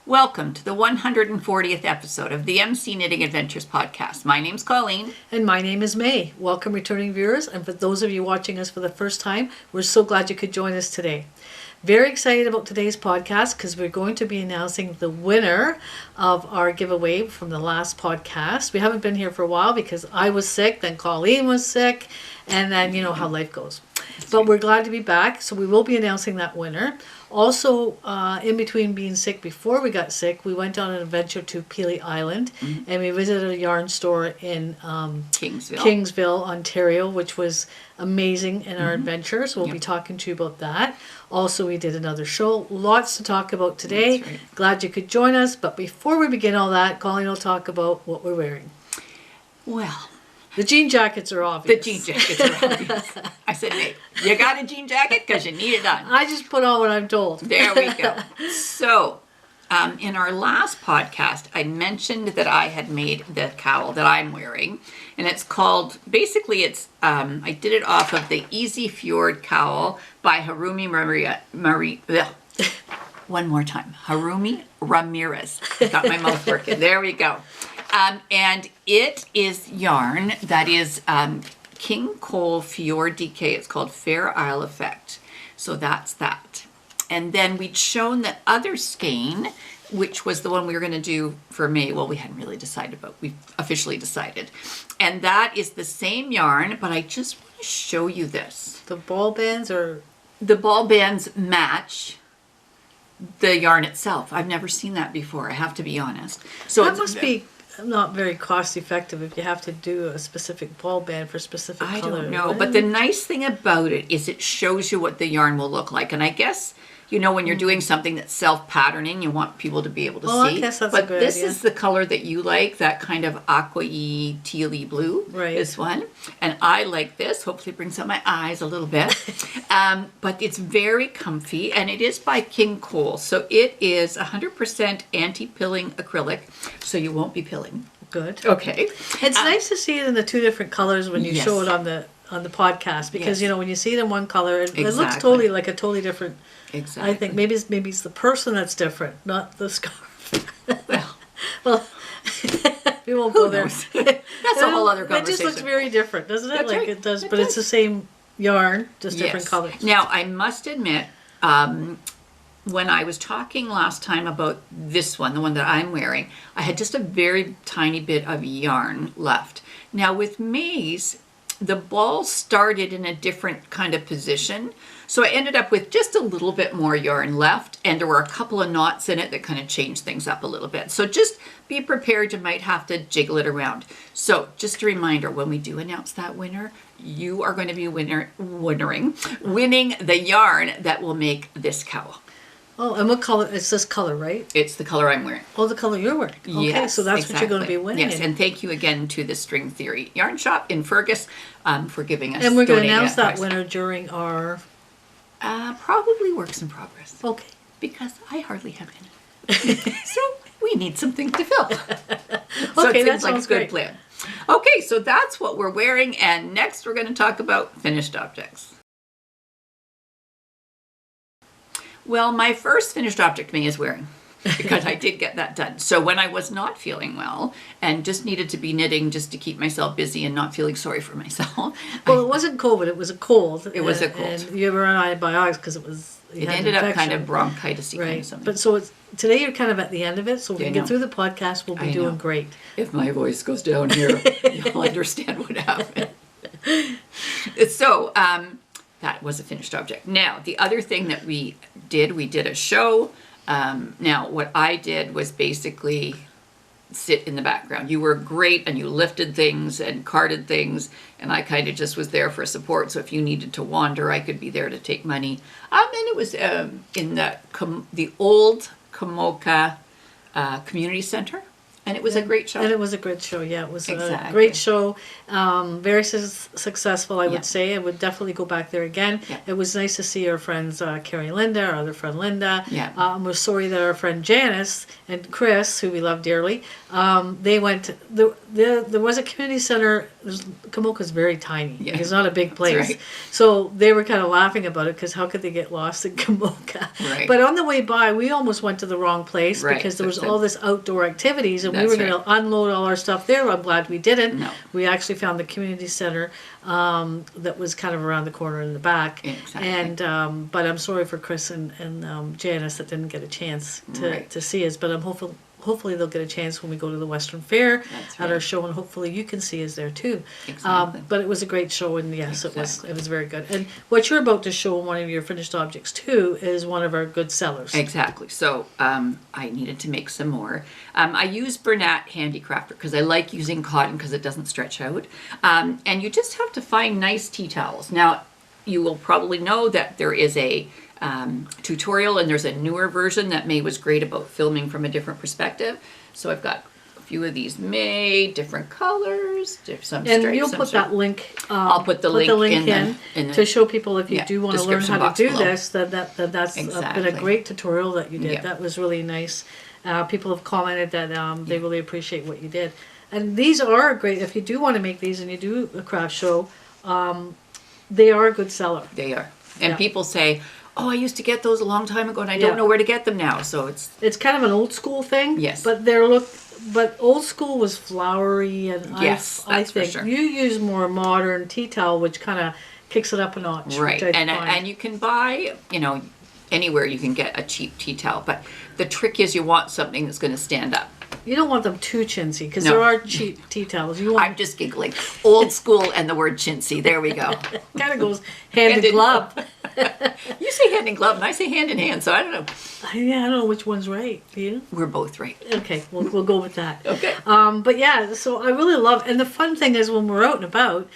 Welcome to the 140th episode of the MC Knitting Adventures podcast. My name's Colleen. And my name is May. Welcome, returning viewers. And for those of you watching us for the first time, we're so glad you could join us today. Very excited about today's podcast because we're going to be announcing the winner of our giveaway from the last podcast. We haven't been here for a while because I was sick, then Colleen was sick, and then you know how life goes. But we're glad to be back, so we will be announcing that winner. Also, in between being sick, before we got sick, we went on an adventure to Pelee Island, and we visited a yarn store in Kingsville, Ontario, which was amazing in our adventure. So we'll be talking to you about that. Also, we did another show. Lots to talk about today. Right. Glad you could join us. But before we begin all that, Colleen will talk about what we're wearing. Well, the jean jackets are obvious. The jean jackets are obvious. I said, hey, you got a jean jacket? Because you need it on. I just put on what I'm told. There we go. So, in our last podcast, I mentioned that I had made the cowl that I'm wearing. And it's called, basically it's, I did it off of the Easy Fjord cowl by Harumi one more time. Harumi Ramirez. Got my mouth working. There we go. And it is yarn that is King Cole Fjord DK. It's called Fair Isle Effect. So that's that. And then we'd shown the other skein, which was the one we were going to do for May. Well, we hadn't really decided, but we officially decided. And that is the same yarn, but I just want to show you this. The ball bands or? The ball bands match the yarn itself. I've never seen that before, I have to be honest. So that must be not very cost effective if you have to do a specific ball band for specific color. I don't know, but the nice thing about it is it shows you what the yarn will look like. And I guess, you know, when you're doing something that's self-patterning, you want people to be able to see. I guess that's a good this idea. Is the color that you like, that kind of aqua-y, teal-y blue, right. This one. And I like this. Hopefully it brings out my eyes a little bit. But it's very comfy, and it is by King Cole. So it is 100% anti-pilling acrylic, so you won't be pilling. Good. Okay. It's nice to see it in the two different colors when you show it on the podcast, because you know when you see it in one color, it looks totally like a totally different. Exactly. I think maybe it's the person that's different, not the scarf. well, we won't go there. That's a whole other conversation. It just looks very different, doesn't it? That's like right. It does, but it's the same yarn, just different colors. Now, I must admit, when I was talking last time about this one, the one that I'm wearing, I had just a very tiny bit of yarn left. Now, with May's, the ball started in a different kind of position. So I ended up with just a little bit more yarn left, and there were a couple of knots in it that kind of changed things up a little bit. So just be prepared, you might have to jiggle it around. So just a reminder, when we do announce that winner, you are going to be winning the yarn that will make this cowl. Oh, and what color? It's this color, right? It's the color I'm wearing. Oh, the color you're wearing. Okay, yes, so that's exactly. what you're going to be winning. Yes, and thank you again to the String Theory Yarn Shop in Fergus for giving us. And we're going to announce that winner during our... probably works in progress. Okay. Because I hardly have any. So we need something to fill. So okay, it that seems like a good plan. Okay, so that's what we're wearing, and next we're going to talk about finished objects. Well, my first finished object May is wearing, because I did get that done. So when I was not feeling well and just needed to be knitting just to keep myself busy and not feeling sorry for myself. Well, it wasn't COVID, it was a cold. It was a cold. And you were on antibiotics because it was... It ended up kind of bronchitis-y kind of something. But so today you're kind of at the end of it, so when we get through the podcast, we'll be doing great. If my voice goes down here, you'll understand what happened. So, that was a finished object. Now, the other thing that we did a show. Now, what I did was basically sit in the background. You were great, and you lifted things and carted things, and I kind of just was there for support. So if you needed to wander, I could be there to take money. And it was in the old Kamoka Community Center. And it was a great show. And it was a great show, yeah. It was a great show. Very successful, I would say. I would definitely go back there again. Yeah. It was nice to see our friends, Carrie and Linda, our other friend Linda. Yeah. We're sorry that our friend Janice and Chris, who we love dearly, they went... There was a community center Kamoka's very tiny. Yeah. Like, it's not a big place. right. So they were kind of laughing about it because how could they get lost in Kamoka? Right. But on the way by, we almost went to the wrong place Right. because there was So- all this outdoor activities and we That's were going to unload all our stuff there. I'm glad we didn't. No. We actually found the community center that was kind of around the corner in the back. Exactly. And but I'm sorry for Chris and Janice that didn't get a chance Right. to see us. But I'm hopefully they'll get a chance when we go to the Western Fair That's at our right. show, and hopefully you can see us there too. Exactly. But it was a great show, and yes, Exactly. it was very good. And what you're about to show in one of your finished objects too is one of our good sellers. Exactly. So I needed to make some more. I use Bernat Handicrafter because I like using cotton because it doesn't stretch out. And you just have to find nice tea towels. Now, you will probably know that there is a tutorial and there's a newer version that May was great about filming from a different perspective. So I've got a few of these made, different colors, some stripes. And you'll put that link. I'll put the link in the to show people if you yeah, do want to learn description how to box do below. this. That's been a Exactly. great tutorial that you did. Yeah. That was really nice. People have commented that they really appreciate what you did. And these are great if you do want to make these and you do a craft show. They are a good seller. They are. And Yeah. people say, oh, I used to get those a long time ago and I Yeah. don't know where to get them now. So It's kind of an old school thing. Yes. But old school was flowery, and Yes, I that's for think sure. you use more modern tea towel, which kind of kicks it up a notch. right. Which I And find. you can buy, anywhere you can get a cheap tea towel. But the trick is you want something that's going to stand up. You don't want them too chintzy because No. there are cheap tea towels. You want I'm just giggling. Old school and the word chintzy. There we go. kind of goes hand Hand in in glove. You say hand in glove and I say hand in hand. So I don't know. Yeah, I don't know which one's right. Do you? We're both right. Okay, we'll go with that. Okay. But yeah, so I really love, and the fun thing is when we're out and about,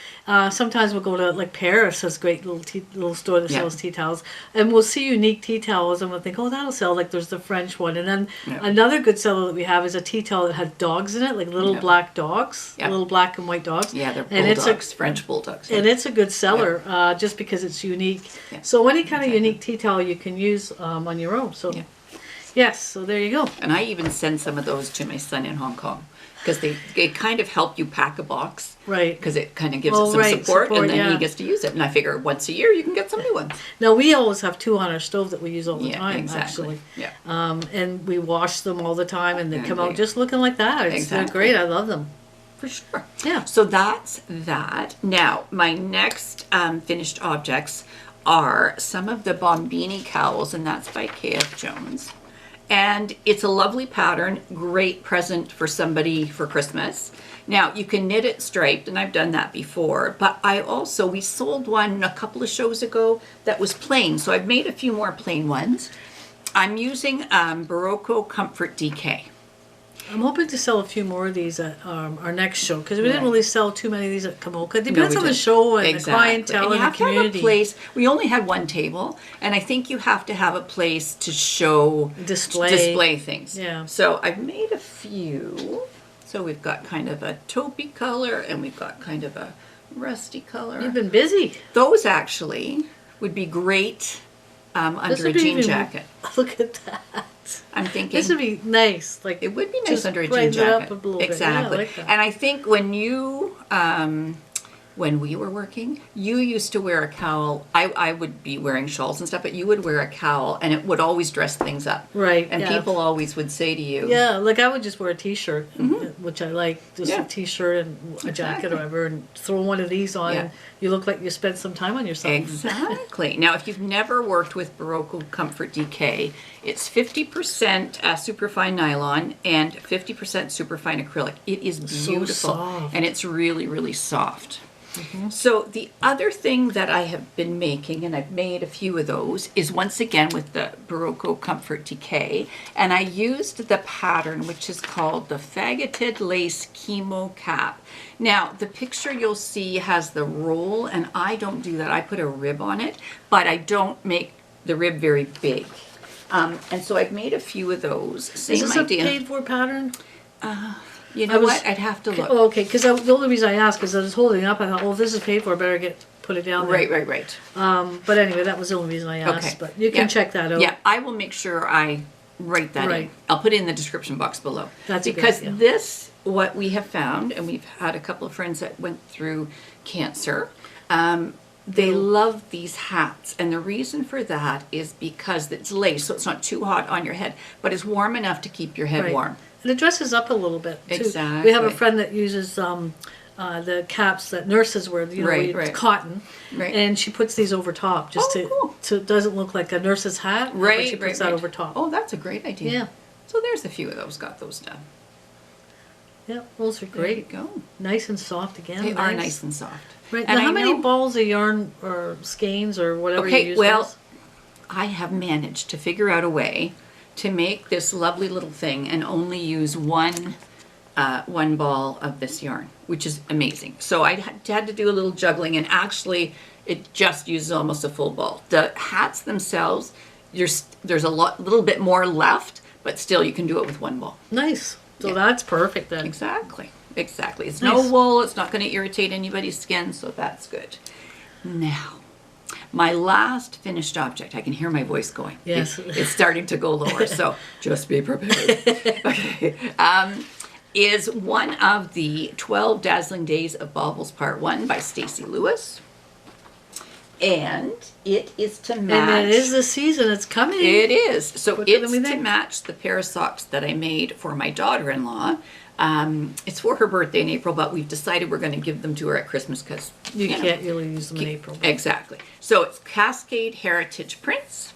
sometimes we'll go to like Paris, has a great little store that Yeah. sells tea towels, and we'll see unique tea towels, and we'll think, oh, that'll sell. Like there's the French one, and then Yeah. another good seller that we have is a tea towel that has dogs in it, like little Yeah. black dogs, Yeah. little black and white dogs. Yeah, they're And it's a- bulldogs, French bulldogs. And it's a good seller, just because it's unique. Yeah. So any kind of unique tea towel you can use on your own. So Yeah. yes, so there you go. And I even send some of those to my son in Hong Kong because they kind of help you pack a box Right. because it kind of gives Oh, it some right, support, and then yeah. he gets to use it. And I figure once a year you can get some new ones. Now we always have two on our stove that we use all the Yeah, time, exactly. actually. Yeah. And we wash them all the time, and they Yeah, come out great. just looking like that. They're Exactly. great. I love them. For sure. Yeah. So that's that. Now, my next finished objects are some of the Bombini cowls, and that's by K.F. Jones. And it's a lovely pattern, great present for somebody for Christmas. Now, you can knit it striped, and I've done that before, but we sold one a couple of shows ago that was plain, so I've made a few more plain ones. I'm using Barocco Comfort DK. I'm hoping to sell a few more of these at our next show, because we didn't Right. really sell too many of these at Kamoka. It No, depends we on the didn't. show and Exactly. the clientele you and have the to have community. a place. We only had one table, and I think you have to have a place to show Display. things. Yeah. So I've made a few. So we've got kind of a taupey color, and we've got kind of a rusty color. You've been busy. Those actually would be great under This a would be jean even- jacket. Look at that. I'm thinking This would be nice. Like it would be nice just under a jean brightens it up jacket. a little bit. Yeah, I Exactly. like that. And I think when you when we were working, you used to wear a cowl. I would be wearing shawls and stuff, but you would wear a cowl, and it would always dress things up. Right, And yeah. people always would say to you, Yeah, like I would just wear a t-shirt, which I like, just Mm-hmm. Yeah. a t-shirt and a jacket Exactly. or whatever, and throw one of these on, Yeah. and you look like you spent some time on yourself. Exactly. Now, if you've never worked with Barocco Comfort DK, it's 50% superfine nylon and 50% superfine acrylic. It is So beautiful, soft. and it's really, really soft. So the other thing that I have been making, and I've made a few of those, is once again with the Barocco Comfort DK, and I used the pattern which is called the Fagoted Lace Chemo Cap. Now, the picture you'll see has the roll, and I don't do that. I put a rib on it, but I don't make the rib very big. And so I've made a few of those. Same Is this idea. a paid-for pattern? You I know was- what? I'd have to look. Oh, okay, because the only reason I asked is I was holding it up, I thought, oh, if this is paid for, I better put it down there. Right. But anyway, that was the only reason I asked, Okay. but you can Yeah. check that out. Yeah, I will make sure I write that in. Right. I'll put it in the description box below. That's a good because idea. this what we have found, and we've had a couple of friends that went through cancer, they love these hats. And the reason for that is because it's lace, so it's not too hot on your head, but it's warm enough to keep your head Right. warm. And it dresses up a little bit too. Exactly. We have a friend that uses the caps that nurses wear, Right, it's right. cotton, Right. and she puts these over top just cool. so it doesn't look like a nurse's hat. But Right, she puts right, that right. over top. Oh, that's a great idea. Yeah. So there's a few of those, got those done. Yeah, those are great. There you go. Nice and soft again. They are nice and soft. Right. And Now, how I many know- balls of yarn or skeins or whatever you Okay, use? well, those? I have managed to figure out a way to make this lovely little thing and only use one ball of this yarn, which is amazing. So I had to do a little juggling, and actually it just uses almost a full ball. The hats themselves, there's a little bit more left, but still you can do it with one ball. Nice. So Yeah. that's perfect then. Exactly. It's Nice. no wool, it's not going to irritate anybody's skin, so that's good. Now, my last finished object, I can hear my voice going. Yes. It's starting to go lower, so just be prepared. Okay. Is one of the 12 Dazzling Days of Baubles Part 1 by Stacey Lewis. And it is to match. And it is the season. It's coming. It is. So Quicker than it's we to think. match the pair of socks that I made for my daughter-in-law. It's for her birthday in April, but we've decided we're going to give them to her at Christmas because You can't really use them in April. Exactly. So it's Cascade Heritage Prints.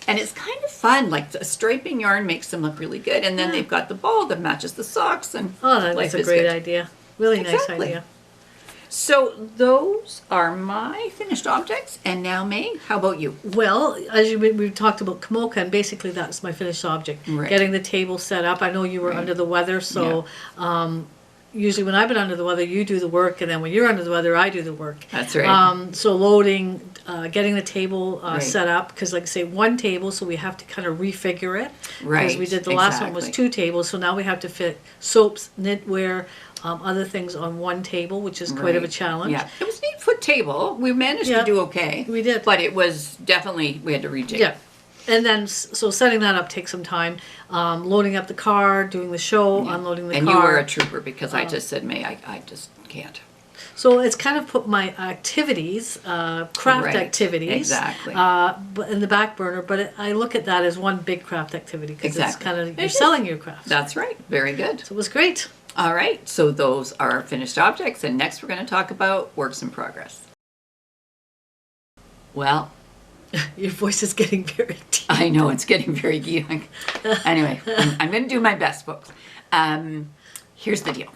And it's kind of fun. Like the striping yarn makes them look really good. And then Yeah. they've got the ball that matches the socks. And Oh, that's life a is great good. idea. Really nice Exactly. idea. So those are my finished objects. And now, May, how about you? Well, as we talked about Kamoka, and basically that's my finished object. Right. Getting the table set up. I know you were under the weather, so usually when I've been under the weather, you do the work, and then when you're under the weather, I do the work. That's right. So loading, getting the table Right. set up, because like I say, one table, so we have to kind of refigure it. Because Right, we did the last one was exactly. 2 tables, so now we have to fit soaps, knitwear, other things on one table, which is quite of a Right. challenge. Yeah. It was an 8-foot table. We managed Yeah. to do okay. We did. But it was definitely, we had to rejig. Yeah. And then, so setting that up takes some time. Loading up the car, doing the show, unloading the And car. you were a trooper because I just said, May, I just can't. So it's kind of put my activities, craft Right, activities, exactly. but in the back burner. But I look at that as one big craft activity because it's Exactly. kind of, It you're is. selling your craft. That's right. Very good. So it was great. All right. So those are finished objects. And next we're going to talk about works in progress. Well, Your voice is getting very deep. I know it's getting very geeky. Anyway, I'm going to do my best, folks. Here's the deal.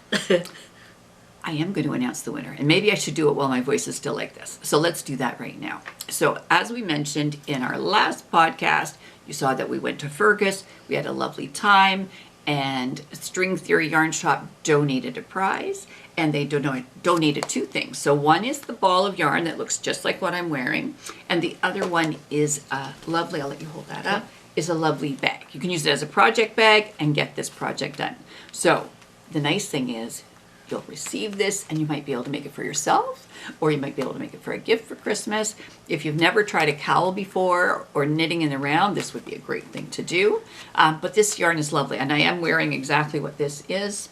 I am going to announce the winner, and maybe I should do it while my voice is still like this. So let's do that right now. So as we mentioned in our last podcast, you saw that we went to Fergus. We had a lovely time, and String Theory Yarn Shop donated a prize, and they donated 2 things. So one is the ball of yarn that looks just like what I'm wearing, and the other one is a lovely, I'll let you hold that up, is a lovely bag. You can use it as a project bag and get this project done. So the nice thing is you'll receive this and you might be able to make it for yourself, or you might be able to make it for a gift for Christmas. If you've never tried a cowl before or knitting in the round, this would be a great thing to do. But this yarn is lovely, and I am wearing exactly what this is,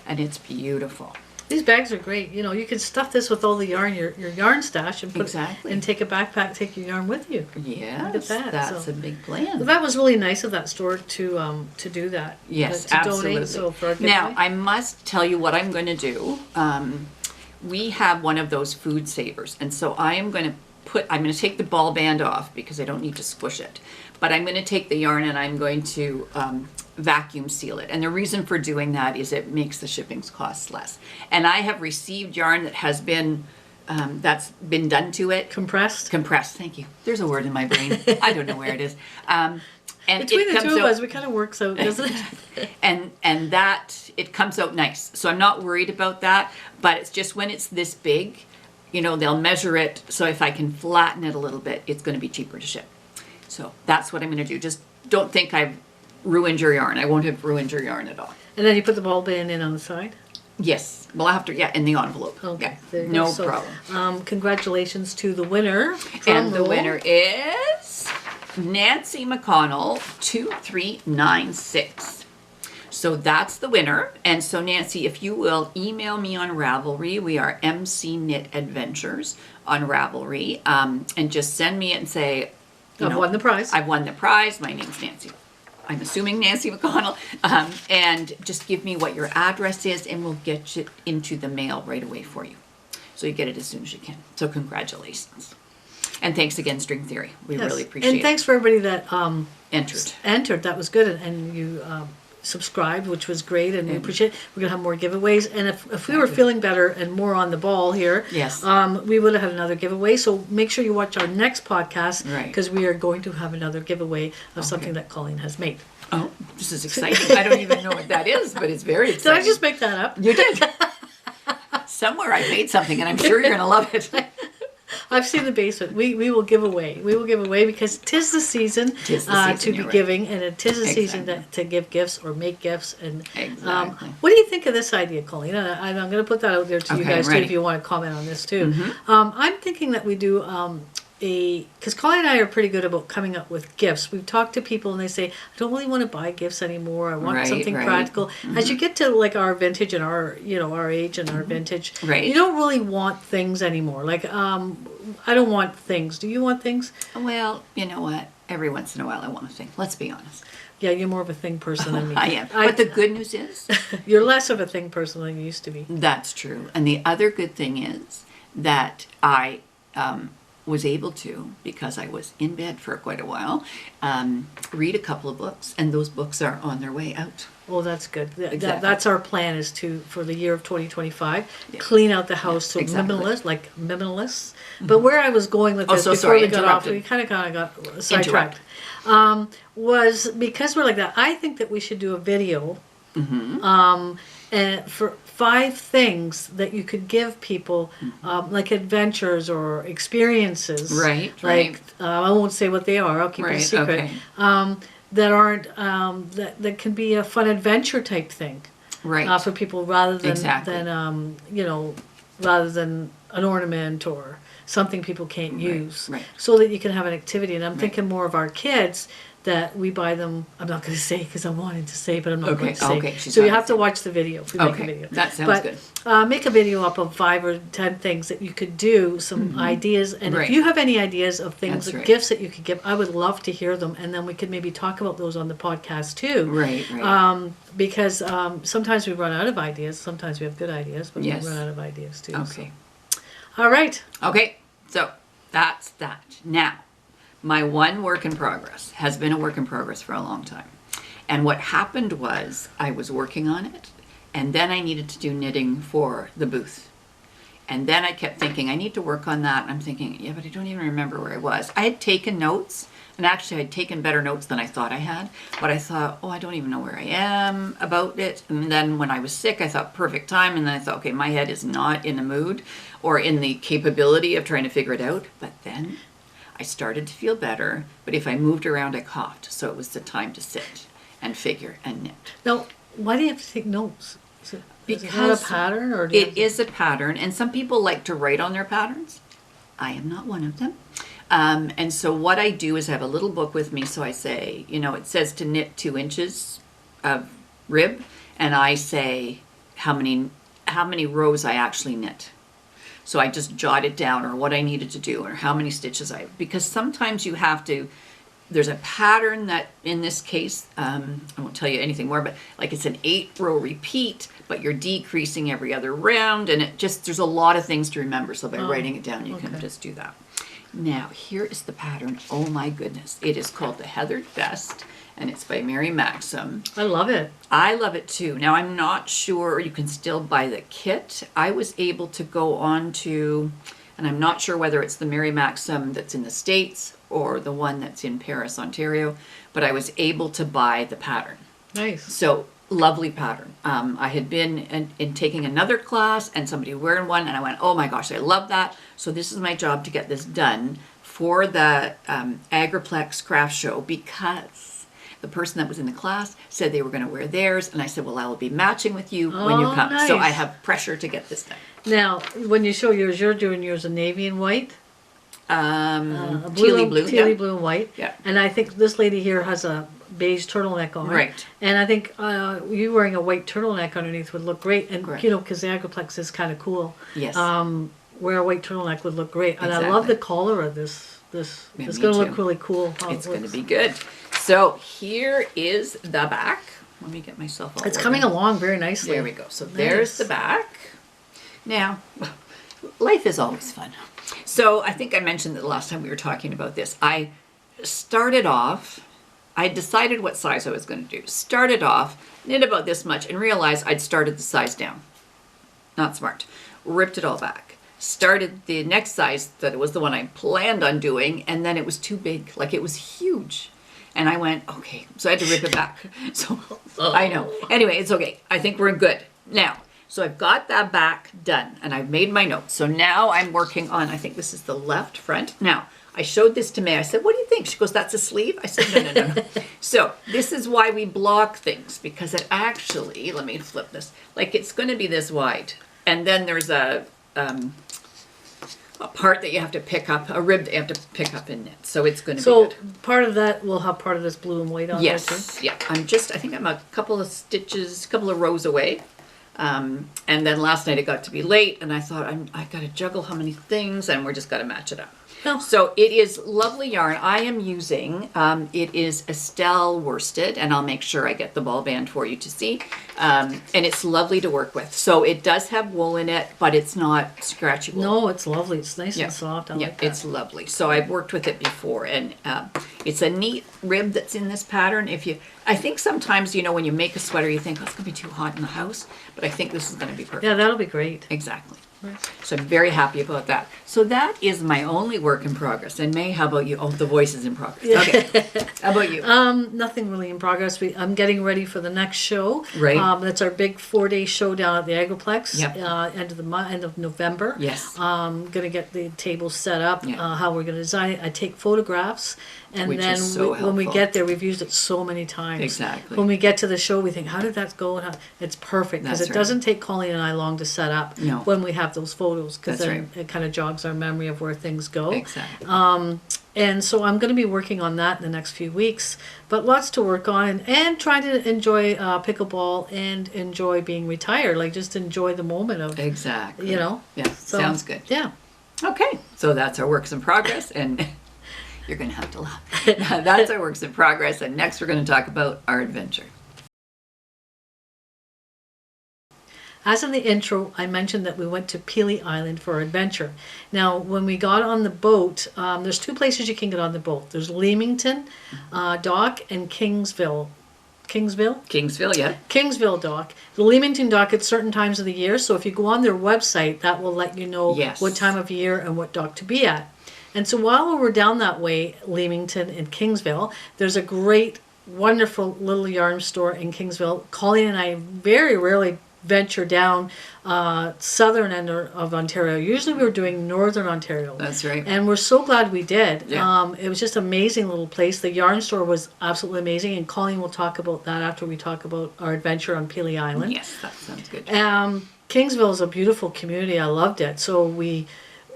and it's beautiful. These bags are great. You know, you can stuff this with all the yarn, your yarn stash, and put Exactly. and take a backpack, take your yarn with you. Yes, Look at that, that's so- a big plan. That was really nice of that store to do that. Yes, to absolutely. donate. So for a Now, giveaway. I must tell you what I'm going to do. We have one of those food savers, and so I'm going to take the ball band off because I don't need to squish it. But I'm going to take the yarn and I'm going to vacuum seal it. And the reason for doing that is it makes the shipping costs less. And I have received yarn that has been that's been done to it. compressed. Compressed. Thank you. There's a word in my brain. I don't know where it is. And Between it the comes two of out- us, we kind of works out, doesn't it? and that it comes out nice, so I'm not worried about that. But it's just when it's this big, you know, they'll measure it, so if I can flatten it a little bit, it's going to be cheaper to ship. So that's what I'm going to do. Just don't think I've ruined your yarn. I won't have ruined your yarn at all. And then you put the ball band in on the side. Yes, well, I have to, in the envelope. Okay, Yeah, there you go. no So, problem. Congratulations to the winner. And Drum the roll. winner is Nancy McConnell 2396. So that's the winner. And so Nancy, if you will email me on Ravelry, we are MC Knit Adventures on Ravelry, and just send me it and say, I've won the prize. I've won the prize. My name's Nancy. I'm assuming Nancy McConnell. And just give me what your address is, and we'll get it into the mail right away for you. So you get it as soon as you can. So congratulations. And thanks again, String Theory. We really appreciate it. And thanks for everybody that entered. That was good. And you subscribed, which was great. And we appreciate it. We're going to have more giveaways. And if we were feeling better and more on the ball here, yes, we would have had another giveaway. So make sure you watch our next podcast, because we are going to have another giveaway of something that Colleen has made. Oh, this is exciting. I don't even know what that is, but it's very exciting. Did I just make that up? You did. Somewhere I made something, and I'm sure you're going to love it. I've seen the basement. We will give away. We will give away because 'tis the season, to be giving, and it is the season to give gifts or make gifts. And what do you think of this idea, Colleen? And I'm going to put that out there to you guys too, if you want to comment on this too. I'm thinking that we do because Colleen and I are pretty good about coming up with gifts. We've talked to people and they say, I don't really want to buy gifts anymore. I want something practical. As you get to like our vintage and our age and our vintage, you don't really want things anymore. Like, I don't want things. Do you want things? Well, you know what? Every once in a while I want a thing. Let's be honest. Yeah, you're more of a thing person than me. I am. But the good news is... you're less of a thing person than you used to be. That's true. And the other good thing is that I... was able to, because I was in bed for quite a while, read a couple of books, and those books are on their way out. Oh, that's good. Exactly. That's our plan, is for the year of 2025, clean out the house to minimalist. But where I was going with this before we got off, we kind of got sidetracked, was because we're like that. I think that we should do a video, and for 5 things that you could give people, like adventures or experiences. Right. I won't say what they are. I'll keep it a secret. Okay. That aren't that can be a fun adventure type thing. Right. For people rather than rather than an ornament or something people can't use. Right. So that you can have an activity. And I'm thinking more of our kids, that we buy them. I'm not going to say because I'm wanting to say, but I'm not going to say. Okay, so you have to watch the video. Make a video. That sounds good. Make a video up of 5 or 10 things that you could do, some ideas. And if you have any ideas of things, gifts that you could give, I would love to hear them. And then we could maybe talk about those on the podcast too. Right. Because sometimes we run out of ideas. Sometimes we have good ideas, but we run out of ideas too. Okay. So. All right. Okay. So that's that. Now, my one work in progress has been a work in progress for a long time. And what happened was I was working on it, and then I needed to do knitting for the booth. And then I kept thinking, I need to work on that. And I'm thinking, yeah, but I don't even remember where I was. I had taken notes, and actually I'd taken better notes than I thought I had. But I thought, I don't even know where I am about it. And then when I was sick, I thought, perfect time. And then I thought, okay, my head is not in the mood or in the capability of trying to figure it out. But then I started to feel better, but if I moved around, I coughed. So it was the time to sit and figure and knit. Now, why do you have to take notes? Because is it a pattern? Or it is a pattern, and some people like to write on their patterns. I am not one of them. And so what I do is I have a little book with me. So I say, it says to knit 2 inches of rib, and I say how many rows I actually knit. So I just jot it down, or what I needed to do, or how many stitches because sometimes you have to, there's a pattern that in this case, I won't tell you anything more, but like it's an 8-row repeat, but you're decreasing every other round, and there's a lot of things to remember. So by writing it down, you can just do that. Now, here is the pattern. Oh my goodness. It is called the Heathered Vest, and it's by Mary Maxim. I love it. I love it too. Now, I'm not sure, you can still buy the kit. I was able to go on to, and I'm not sure whether it's the Mary Maxim that's in the States or the one that's in Paris, Ontario, but I was able to buy the pattern. Nice. So, lovely pattern. I had been in taking another class and somebody wearing one, and I went, oh my gosh, I love that. So this is my job to get this done for the Agriplex craft show, because the person that was in the class said they were going to wear theirs, and I said, well, I will be matching with you when you come. Nice. So I have pressure to get this done. Now, when you show yours, you're doing yours in navy and white? Tealy blue. Tealy Yeah. blue and white. Yeah. And I think this lady here has a beige turtleneck on. Right. And I think you wearing a white turtleneck underneath would look great. And, Correct. you know, because the Agriplex is kind of cool. Yes. Wear a white turtleneck would look great. And I Exactly. love the collar of this. It's Yeah, going me to look too. really cool. How It's it going to looks. be good. So here is the back. Let me get myself all It's coming organized. along very nicely. There we go. So there's Nice. the back. Now, life is always fun. So I think I mentioned that the last time we were talking about this. I started off, I decided what size I was going to do. Started off, knit about this much, and realized I'd started the size down. Not smart. Ripped it all back. Started the next size that was the one I planned on doing, and then it was too big. Like it was huge. And I went, okay. So I had to rip it back. So I know. Anyway, it's okay. I think we're good. Now, so I've got that back done, and I've made my notes. So now I'm working on, I think this is the left front. Now, I showed this to May. I said, what do you think? She goes, that's a sleeve? I said, no. So this is why we block things, because it actually, let me flip this, like it's going to be this wide. And then there's a part that you have to pick up, a rib that you have to pick up and knit. So it's going to be So good. part of that will have part of this blue and white on there too. Yes, yeah. I think I'm a couple of stitches, a couple of rows away. And then last night it got to be late, and I thought I got to juggle how many things, and we're just got to match it up. Oh. So it is lovely yarn. I am using, it is Estelle worsted, and I'll make sure I get the ball band for you to see. And it's lovely to work with. So it does have wool in it, but it's not scratchy wool. No, it's lovely. It's nice Yeah. and soft. I Yeah, like that. it's lovely. So I've worked with it before, and it's a neat rib that's in this pattern. I think sometimes, when you make a sweater, you think, oh, it's going to be too hot in the house, but I think this is going to be perfect. Yeah, that'll be great. Exactly. Nice. So I'm very happy about that. So that is my only work in progress. And May, how about you? Oh, the voice is in progress. Okay. How about you? Nothing really in progress. I'm getting ready for the next show. Right. That's our big 4-day show down at the Agriplex. Yep. End of November. Yes. Gonna get the table set up. Yeah. How we're gonna design it. I take photographs, and Which then is so when we helpful. get there, we've used it so many times. Exactly. When we get to the show, we think, how did that go? And it's perfect because That's it right. doesn't take Colleen and I long to set up. No. When we have those photos, because That's then it kind of jogs our memory of where things go. Exactly. And so I'm going to be working on that in the next few weeks, but lots to work on and trying to enjoy pickleball and enjoy being retired, like just enjoy the moment of, Exactly. Yeah, so, sounds good. Yeah. Okay, so that's our works in progress, and you're going to have to laugh. That's our works in progress, and next we're going to talk about our adventure. As in the intro, I mentioned that we went to Pelee Island for our adventure. Now, when we got on the boat, there's two places you can get on the boat. There's Leamington Dock and Kingsville. Kingsville, yeah. Kingsville Dock. The Leamington Dock at certain times of the year, so if you go on their website, that will let you know Yes. what time of year and what dock to be at. And so while we were down that way, Leamington and Kingsville, there's a great, wonderful little yarn store in Kingsville. Colleen and I very rarely venture down southern end of Ontario. Usually we were doing northern Ontario. That's right. And we're so glad we did. Yeah. It was just an amazing little place. The yarn store was absolutely amazing, and Colleen will talk about that after we talk about our adventure on Pelee Island. Yes, that sounds good. Kingsville is a beautiful community. I loved it. So we,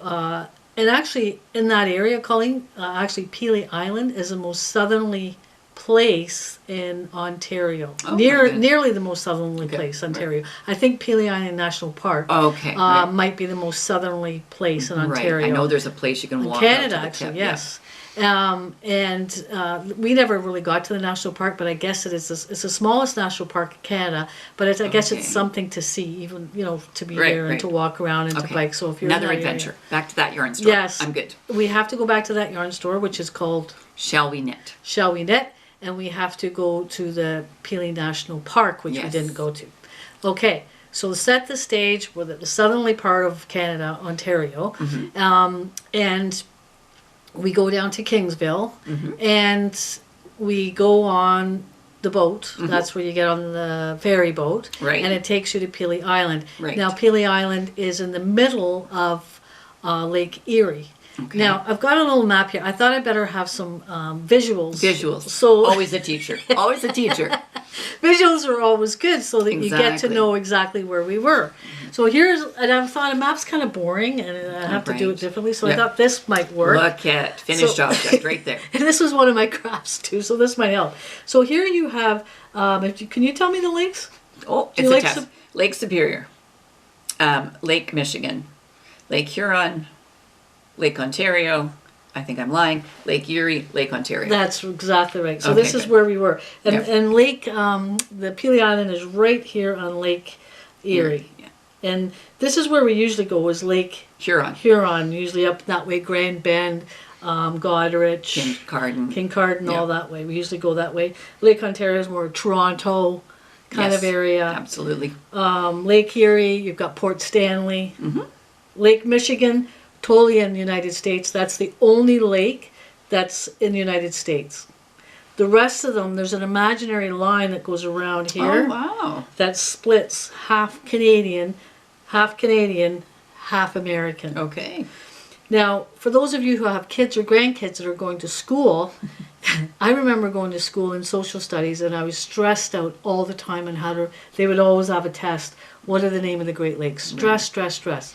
and actually in that area, Colleen, actually Pelee Island is the most southerly place in Ontario. Oh, my goodness. Nearly the most southerly Okay, place, right. Ontario. I think Pelee Island National Park Okay, right. might be the most southerly place in Right. Ontario. I know there's a place you can walk Canada, out to the actually, tip, yes. We never really got to the national park, but I guess it's the smallest national park in Canada. But I guess Okay. it's something to see, even to be Right, there and right. to walk around and to Okay. bike. So if you're Another in that area- adventure. Back to that yarn store. Yes, I'm good. We have to go back to that yarn store, which is called Shall we knit? Shall We Knit, and we have to go to the Pelee National Park, which we Yes. didn't go to. Okay, so to set the stage, we're at the southerly part of Canada, Ontario, and we go down to Kingsville, and we go on the boat. That's where you get on the ferry boat, Right. and it takes you to Pelee Island. Right. Now, Pelee Island is in the middle of Lake Erie. Okay. Now, I've got a little map here. I thought I'd better have some visuals. Visuals. So Always a teacher. Always a teacher. Visuals are always good so that you get to Exactly. know exactly where we were. So here's, and I thought a map's kind of boring and I have to do it Right. differently. So I Yep. thought this might work. Look at finished object right there. And this was one of my crafts too, so this might help. So here you have, can you tell me the lakes? Oh, Do it's you a like test. some- Lake Superior, Lake Michigan, Lake Huron, Lake Ontario. I think I'm lying. Lake Erie, Lake Ontario. That's exactly right. So Okay, this is good. where we were. And, Yep. and Lake, the Pelee Island is right here on Lake Erie. Yeah. And this is where we usually go, is Lake Huron, Huron, usually up that way, Grand Bend, Goderich, Kincardine. all that way. We usually go that way. Lake Ontario is more Toronto kind Yes, of area. Absolutely. Lake Erie, you've got Port Stanley. Mm-hmm. Lake Michigan, totally in the United States. That's the only lake that's in the United States. The rest of them, there's an imaginary line that goes around here Oh, wow. that splits half Canadian, half American. Okay. Now, for those of you who have kids or grandkids that are going to school, I remember going to school in social studies and I was stressed out all the time on how to, they would always have a test. What are the name of the Great Lakes? Stress, stress, stress.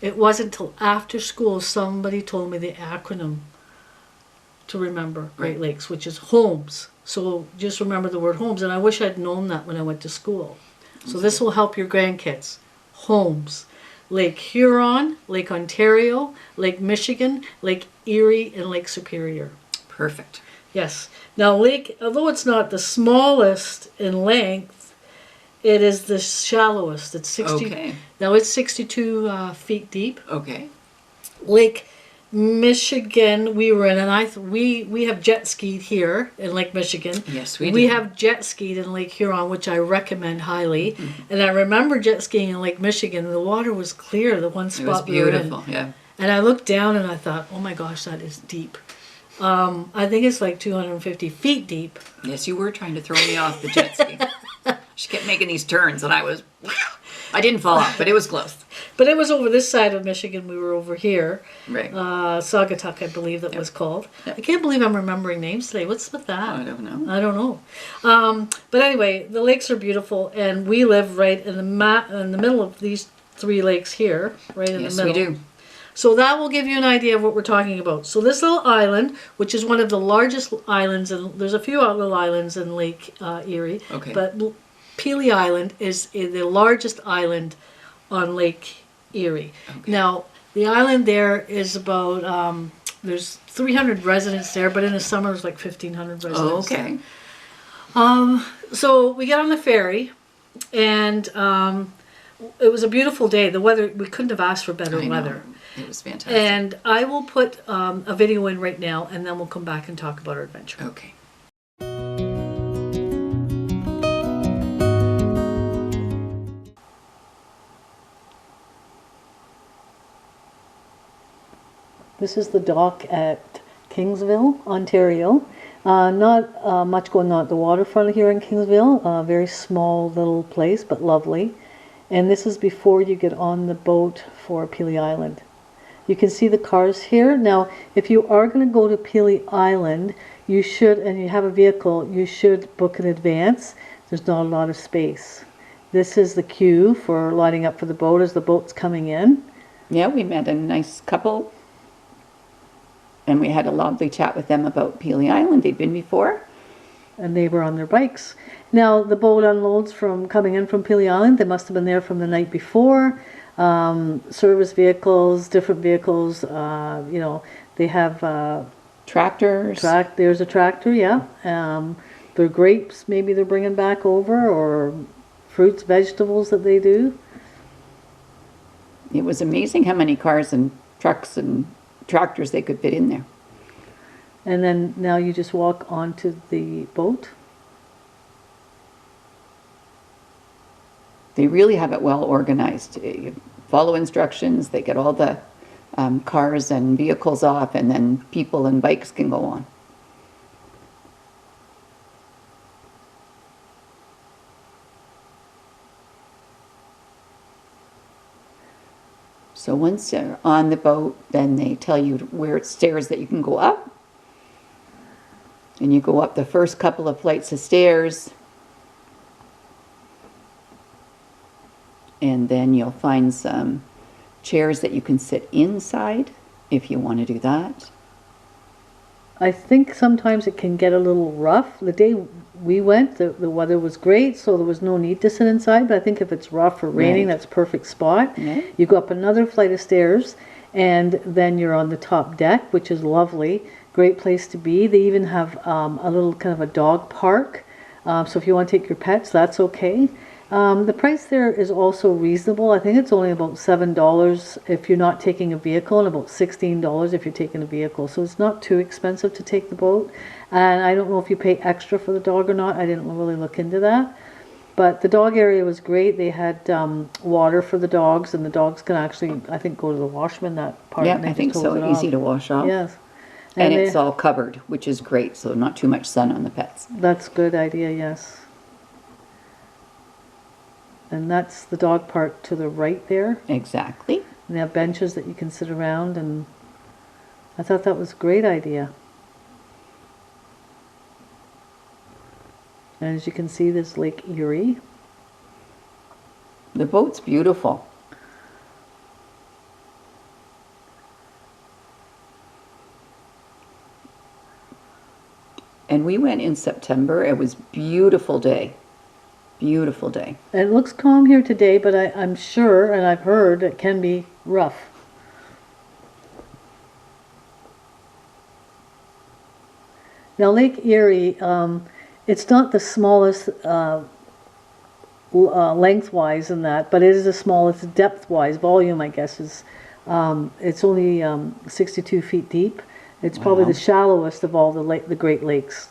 It wasn't until after school somebody told me the acronym to remember Great Lakes, which is HOMES. So just remember the word HOMES. And I wish I'd known that when I went to school. So this will help your grandkids. HOMES. Lake Huron, Lake Ontario, Lake Michigan, Lake Erie, and Lake Superior. Perfect. Yes. Now, Lake, although it's not the smallest in length, it is the shallowest. It's 60. Okay. Now it's 62 feet deep. Okay. Lake Michigan, we were in, and we have jet skied here in Lake Michigan. Yes, we We do. have jet skied in Lake Huron, which I recommend highly. And I remember jet skiing in Lake Michigan. The water was clear. The one It was spot we were in. beautiful. Yeah. And I looked down and I thought, oh my gosh, that is deep. I think it's like 250 feet deep. Yes, you were trying to throw me off the jet ski. She kept making these turns, and I didn't fall off, but it was close. But it was over this side of Michigan. We were over here. Right. Saugatuck, I believe that was called. Yep. I can't believe I'm remembering names today. What's with that? I don't know. I don't know. But anyway, the lakes are beautiful, and we live right in the middle of these three lakes here, right in Yes, the middle. we do. So that will give you an idea of what we're talking about. So this little island, which is one of the largest islands, and there's a few little islands in Lake Erie, Okay. but Pelee Island is the largest island on Lake Erie. Okay. Now, the island there is about, there's 300 residents there, but in the summer there's like 1,500 residents Oh, okay. there. So we get on the ferry, and it was a beautiful day. The weather, we couldn't have asked for better I know. weather. It was fantastic. And I will put a video in right now, and then we'll come back and talk about our adventure. Okay. This is the dock at Kingsville, Ontario. Not much going on at the waterfront here in Kingsville. A very small little place, but lovely. And this is before you get on the boat for Pelee Island. You can see the cars here. Now, if you are going to go to Pelee Island, you should, and you have a vehicle, you should book in advance. There's not a lot of space. This is the queue for lining up for the boat as the boat's coming in. Yeah, we met a nice couple, and we had a lovely chat with them about Pelee Island. They'd been before. And they were on their bikes. Now, the boat unloads from coming in from Pelee Island. They must have been there from the night before. Service vehicles, different vehicles, you know, they have Tractors. there's a tractor, yeah. Their grapes, maybe they're bringing back over, or fruits, vegetables that they do. It was amazing how many cars and trucks and tractors they could fit in there. And then now you just walk onto the boat. They really have it well organized. You follow instructions, they get all the cars and vehicles off, and then people and bikes can go on. So once you're on the boat, then they tell you where it's stairs that you can go up. And you go up the first couple of flights of stairs, And then you'll find some chairs that you can sit inside if you want to do that. I think sometimes it can get a little rough. The day we went, the weather was great, so there was no need to sit inside. But I think if it's rough or raining, Right. that's a perfect spot. Yeah. You go up another flight of stairs, and then you're on the top deck, which is lovely. Great place to be. They even have a little kind of a dog park. So if you want to take your pets, that's okay. The price there is also reasonable. I think it's only about $7 if you're not taking a vehicle, and about $16 if you're taking a vehicle. So it's not too expensive to take the boat. And I don't know if you pay extra for the dog or not. I didn't really look into that. But the dog area was great. They had water for the dogs, and the dogs can actually, I think, go to the washman that part. Yeah, and they I just think hose so. it Easy off. to wash off. Yes. And they- it's all covered, which is great, so not too much sun on the pets. That's a good idea, yes. And that's the dog park to the right there. Exactly. And they have benches that you can sit around, and I thought that was a great idea. And as you can see, there's Lake Erie. The boat's beautiful. And we went in September. It was beautiful day. Beautiful day. It looks calm here today, but I'm sure, and I've heard, it can be rough. Now, Lake Erie, it's not the smallest lengthwise in that, but it is the smallest depth-wise. Volume, I guess, is it's only 62 feet deep. It's probably Wow. the shallowest of all the Great Lakes.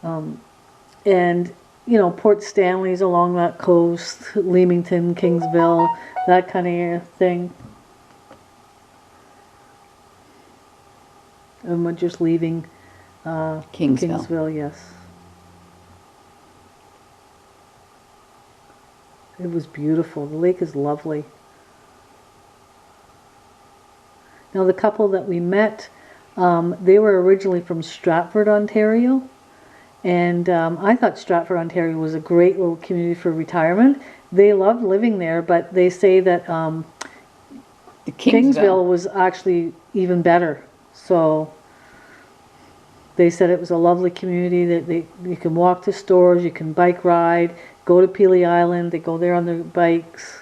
And, you know, Port Stanley's along that coast, Leamington, Kingsville, that kind of thing. And we're just leaving Kingsville. Kingsville, yes. It was beautiful. The lake is lovely. Now, the couple that we met, they were originally from Stratford, Ontario. And I thought Stratford, Ontario was a great little community for retirement. They loved living there, but they say that The Kingsville was actually even better. So they said it was a lovely community, that you can walk to stores, you can bike ride, go to Pelee Island, they go there on their bikes.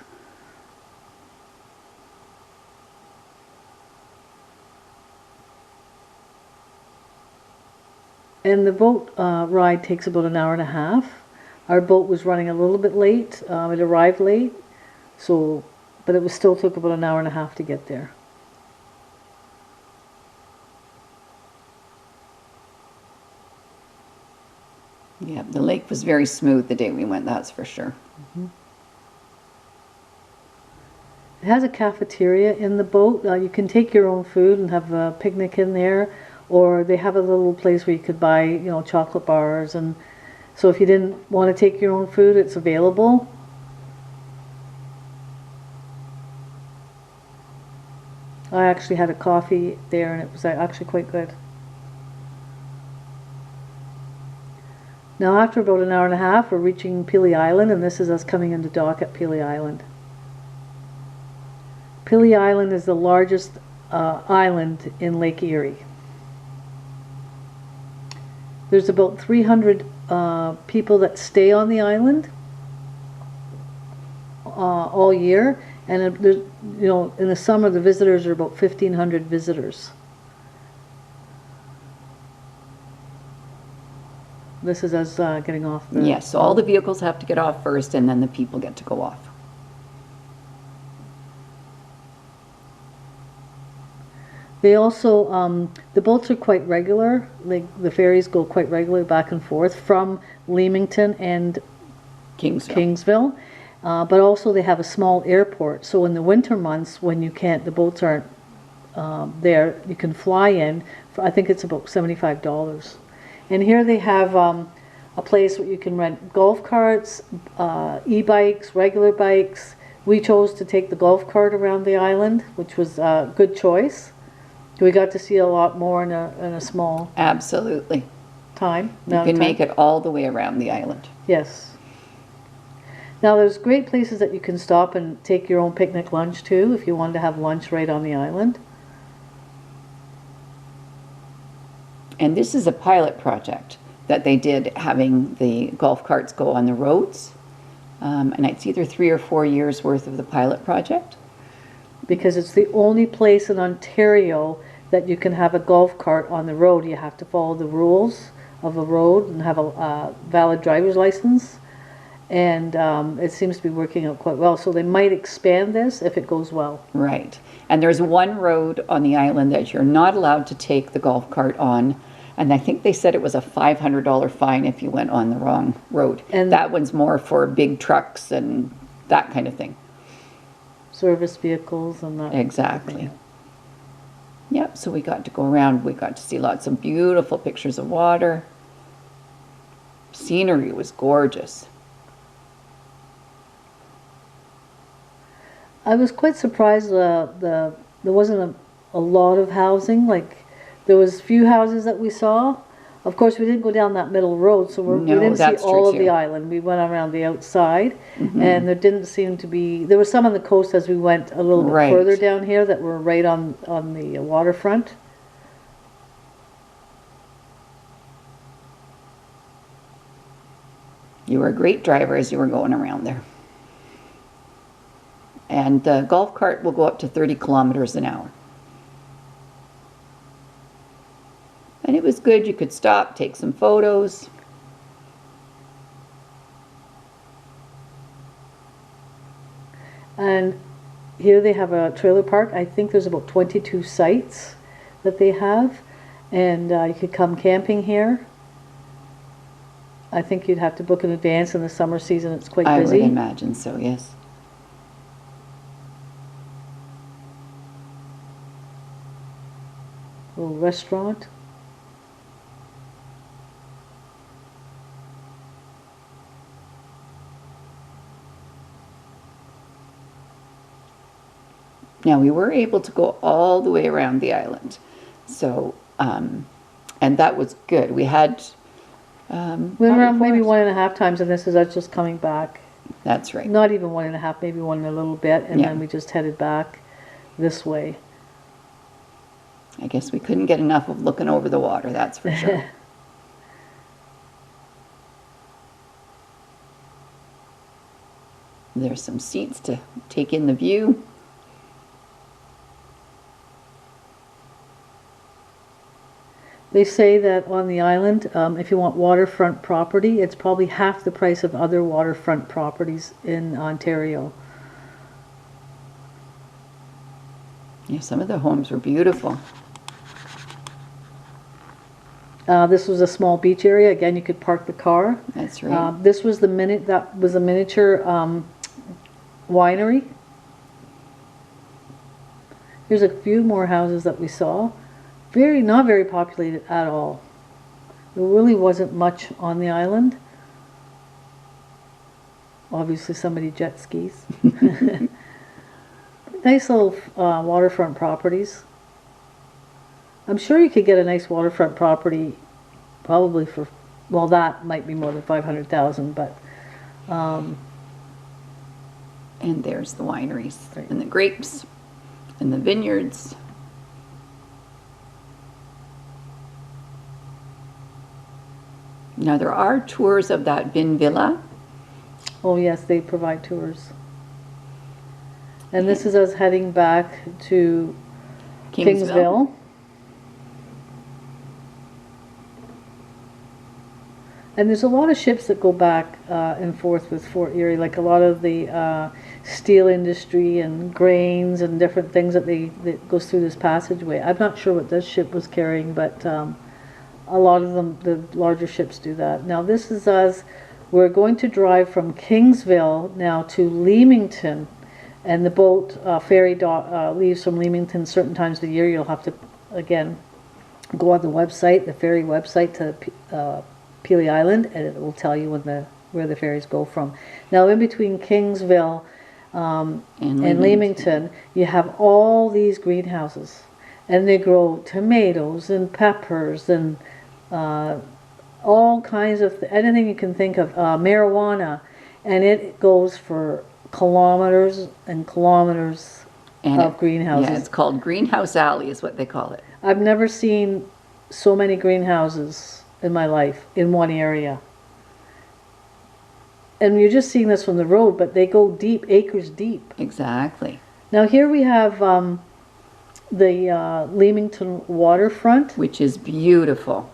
And the boat ride takes about an hour and a half. Our boat was running a little bit late. It arrived late, but it still took about an hour and a half to get there. Yeah, the lake was very smooth the day we went, that's for sure. It has a cafeteria in the boat. You can take your own food and have a picnic in there, or they have a little place where you could buy, you know, chocolate bars. And so if you didn't want to take your own food, it's available. I actually had a coffee there, and it was actually quite good. Now, after about an hour and a half, we're reaching Pelee Island, and this is us coming into dock at Pelee Island. Pelee Island is the largest island in Lake Erie. There's about 300 people that stay on the island all year, and there's, you know, in the summer the visitors are about 1,500 visitors. This is us getting off. Yes, so all the vehicles have to get off first, and then the people get to go off. They also, the boats are quite regular. Like the ferries go quite regularly back and forth from Leamington and Kingsville. But also they have a small airport. So in the winter months when you can't, the boats aren't there, you can fly in. For, I think it's about $75. And here they have a place where you can rent golf carts, e-bikes, regular bikes. We chose to take the golf cart around the island, which was a good choice. We got to see a lot more in a small Absolutely. time. You can make it all the way around the island. Yes. Now there's great places that you can stop and take your own picnic lunch too, if you wanted to have lunch right on the island. And this is a pilot project that they did, having the golf carts go on the roads. And it's either 3 or 4 years worth of the pilot project. Because it's the only place in Ontario that you can have a golf cart on the road. You have to follow the rules of the road and have a valid driver's license. And it seems to be working out quite well. So they might expand this if it goes well. Right. And there's one road on the island that you're not allowed to take the golf cart on. And I think they said it was a $500 fine if you went on the wrong road. And that one's more for big trucks and that kind of thing. Service vehicles and that. Exactly. Yep, so we got to go around. We got to see lots of beautiful pictures of water. Scenery was gorgeous. I was quite surprised there wasn't a lot of housing. Like, there was few houses that we saw. Of course, we didn't go down that middle road, so we didn't see all of the island. We went around the outside, and there didn't seem to be... There were some on the coast as we went a little bit further down here that were right on the waterfront. You were a great driver as you were going around there. And the golf cart will go up to 30 kilometers an hour. And it was good. You could stop, take some photos. And here they have a trailer park. I think there's about 22 sites that they have. And you could come camping here. I think you'd have to book in advance. In the summer season, it's quite busy. I would imagine so, yes. Little restaurant. Now, we were able to go all the way around the island. So, and that was good. We had... we went around maybe 1.5 times, and this is us just coming back. That's right. Not even 1.5, maybe one and a little bit, and then we just headed back this way. I guess we couldn't get enough of looking over the water, that's for sure. There's some seats to take in the view. They say that on the island, if you want waterfront property, it's probably half the price of other waterfront properties in Ontario. Yeah, some of the homes were beautiful. This was a small beach area. Again, you could park the car. That's right. This was a miniature winery. Here's a few more houses that we saw. Not very populated at all. There really wasn't much on the island. Obviously somebody jet skis. Nice little waterfront properties. I'm sure you could get a nice waterfront property probably for, well, that might be more than $500,000, but and there's the wineries and the grapes and the vineyards. Now, there are tours of that Bin Villa. Oh, yes, they provide tours. And this is us heading back to Kingsville. And there's a lot of ships that go back and forth with Fort Erie, like a lot of the steel industry and grains and different things that goes through this passageway. I'm not sure what this ship was carrying, but a lot of them, the larger ships do that. Now this is us. We're going to drive from Kingsville now to Leamington, and the boat ferry leaves from Leamington certain times of the year. You'll have to, again, go on the website, the ferry website, to Pelee Island, and it will tell you where the ferries go from. Now in between Kingsville and Leamington, you have all these greenhouses, and they grow tomatoes and peppers and all kinds of anything you can think of, marijuana, and it goes for kilometers and kilometers of greenhouses. Yeah, it's called Greenhouse Alley is what they call it. I've never seen so many greenhouses in my life in one area. And you're just seeing this from the road, but they go deep, acres deep. Exactly. Now here we have the Leamington waterfront. Which is beautiful.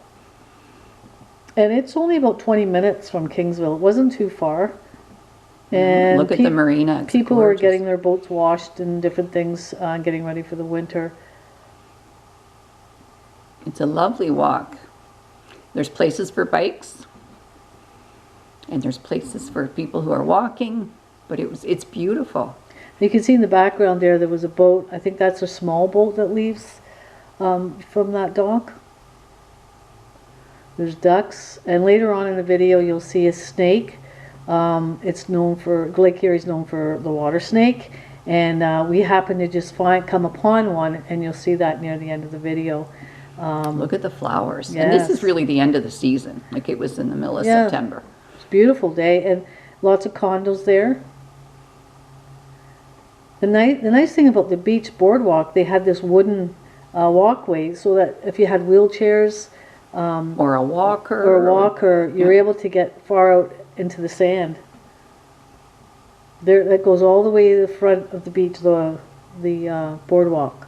And it's only about 20 minutes from Kingsville. It wasn't too far. And look at the marina. It's people gorgeous. are getting their boats washed and different things, getting ready for the winter. It's a lovely walk. There's places for bikes. And there's places for people who are walking. But it's beautiful. You can see in the background there was a boat. I think that's a small boat that leaves from that dock. There's ducks. And later on in the video you'll see a snake. It's known for, Lake Erie's known for the water snake, and we happen to just come upon one, and you'll see that near the end of the video. Look at the flowers. Yes. And this is really the end of the season. Like it was in the middle of September. It's a beautiful day, and lots of condos there. The nice thing about the beach boardwalk, they had this wooden walkway, so that if you had wheelchairs Or a walker. you're able to get far out into the sand. There, that goes all the way to the front of the beach, the boardwalk,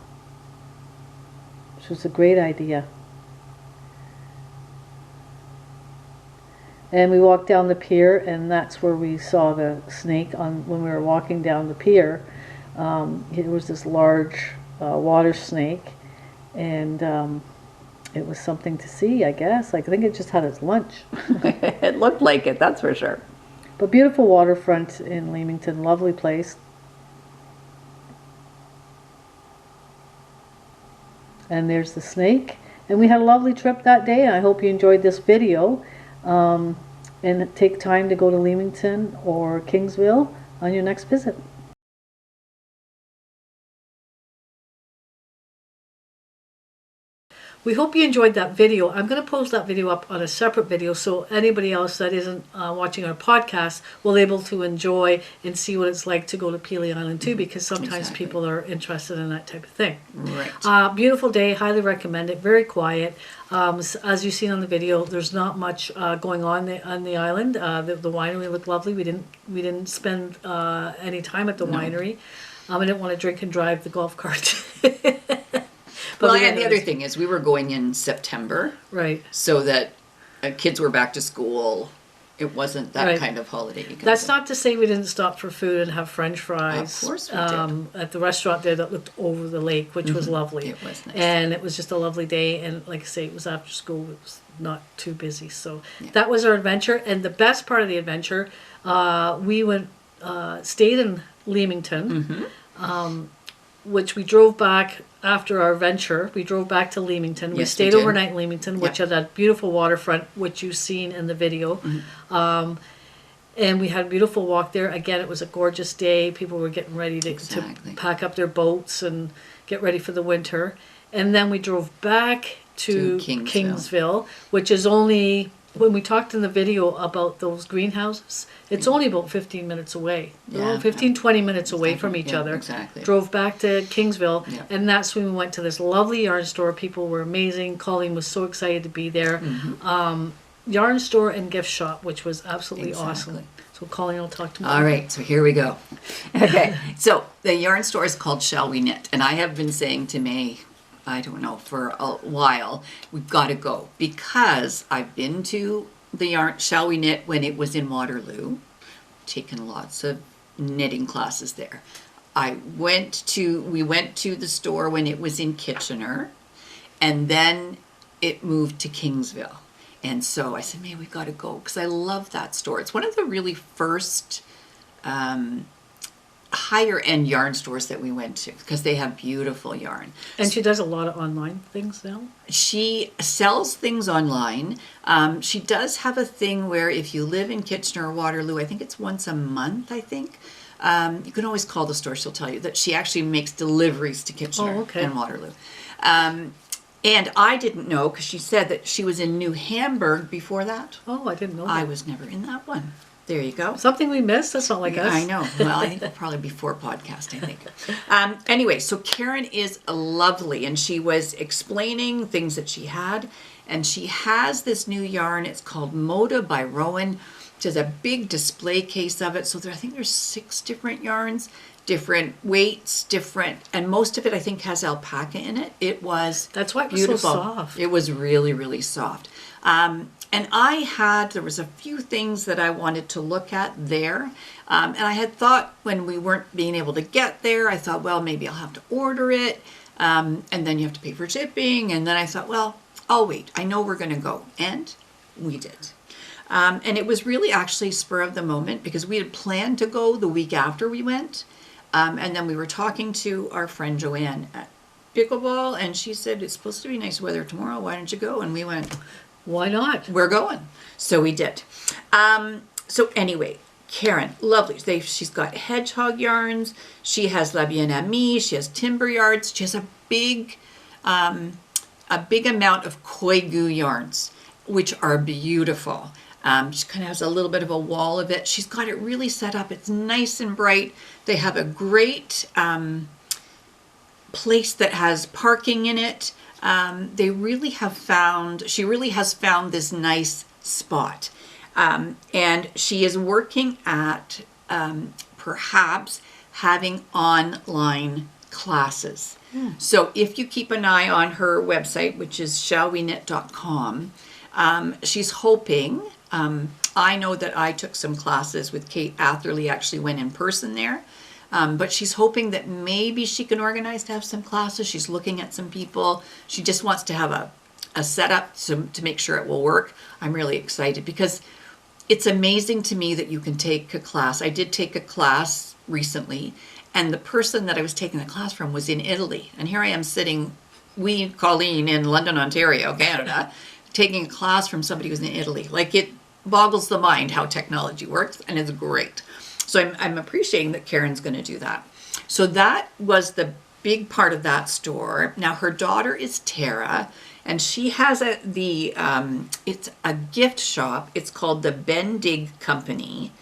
which was a great idea. And we walked down the pier, and that's where we saw the snake when we were walking down the pier. It was this large water snake, and it was something to see, I guess. I think it just had its lunch. It looked like it, that's for sure. But beautiful waterfront in Leamington, lovely place. And there's the snake. And we had a lovely trip that day, and I hope you enjoyed this video. And take time to go to Leamington or Kingsville on your next visit. We hope you enjoyed that video. I'm going to post that video up on a separate video so anybody else that isn't watching our podcast will be able to enjoy and see what it's like to go to Pelee Island too, because sometimes people are interested in that type of thing. Right. Beautiful day. Highly recommend it. Very quiet. As you've seen on the video, there's not much going on the island. The winery looked lovely. We didn't spend any time at the winery. I didn't want to drink and drive the golf cart. Well, and the other thing is we were going in September. Right. So that kids were back to school. It wasn't that kind of holiday. That's not to say we didn't stop for food and have French fries. Of course we did. At the restaurant there that looked over the lake, which was lovely. It was nice. And it was just a lovely day. And like I say, it was after school. It was not too busy. So that was our adventure. And the best part of the adventure, we stayed in Leamington, which we drove back after our venture. We drove back to Leamington. We stayed overnight in Leamington, which had that beautiful waterfront, which you've seen in the video. And we had a beautiful walk there. Again, it was a gorgeous day. People were getting ready to pack up their boats and get ready for the winter. And then we drove back to Kingsville, which is only, when we talked in the video about those greenhouses, it's only about 15 minutes away. 20 minutes away from each other. Exactly. Drove back to Kingsville, and that's when we went to this lovely yarn store. People were amazing. Colleen was so excited to be there. Yarn store and gift shop, which was absolutely awesome. So Colleen will talk to me. All right, so here we go. Okay, so the yarn store is called Shall We Knit, and I have been saying to May, I don't know, for a while, we've got to go, because I've been to the yarn Shall We Knit when it was in Waterloo, taken lots of knitting classes there. We went to the store when it was in Kitchener, and then it moved to Kingsville. And so I said, May, we've got to go, because I love that store. It's one of the really first higher end yarn stores that we went to, because they have beautiful yarn. And she does a lot of online things now? She sells things online. She does have a thing where if you live in Kitchener or Waterloo, I think it's once a month, I think. You can always call the store. She'll tell you that she actually makes deliveries to Kitchener and Waterloo. And I didn't know, because she said that she was in New Hamburg before that. Oh, I didn't know that. I was never in that one. There you go. Something we missed? That's not like us. I know. Well, I think it'll probably be before podcast, I think. Anyway, so Karen is lovely, and she was explaining things that she had, and she has this new yarn. It's called Moda by Rowan. She has a big display case of it. So I think there's 6 different yarns, different weights, and most of it I think has alpaca in it. It was That's why it was beautiful. so soft. It was really, really soft. And there was a few things that I wanted to look at there. And I had thought when we weren't being able to get there, I thought, well, maybe I'll have to order it. And then you have to pay for shipping. And then I thought, well, I'll wait. I know we're going to go. And we did. And it was really actually spur of the moment because we had planned to go the week after we went. And then we were talking to our friend Joanne at Pickleball, and she said, it's supposed to be nice weather tomorrow. Why don't you go? And we went, why not? we're going. So we did. So anyway, Karen, lovely. She's got hedgehog yarns. She has La Bien Amie. She has timber yards. She has a big amount of Koigu yarns, which are beautiful. She kind of has a little bit of a wall of it. She's got it really set up. It's nice and bright. They have a great place that has parking in it. She really has found this nice spot. And she is working at perhaps having online classes. So if you keep an eye on her website, which is shallweknit.com, she's hoping, I know that I took some classes with Kate Atherley, actually went in person there. But she's hoping that maybe she can organize to have some classes. She's looking at some people. She just wants to have a setup to make sure it will work. I'm really excited because it's amazing to me that you can take a class. I did take a class recently, and the person that I was taking the class from was in Italy. And here I am sitting, Colleen, in London, Ontario, Canada, taking a class from somebody who's in Italy. Like, it boggles the mind how technology works, and it's great. So I'm appreciating that Karen's going to do that. So that was the big part of that store. Now her daughter is Tara, and she has it's a gift shop. It's called the Bendig Company,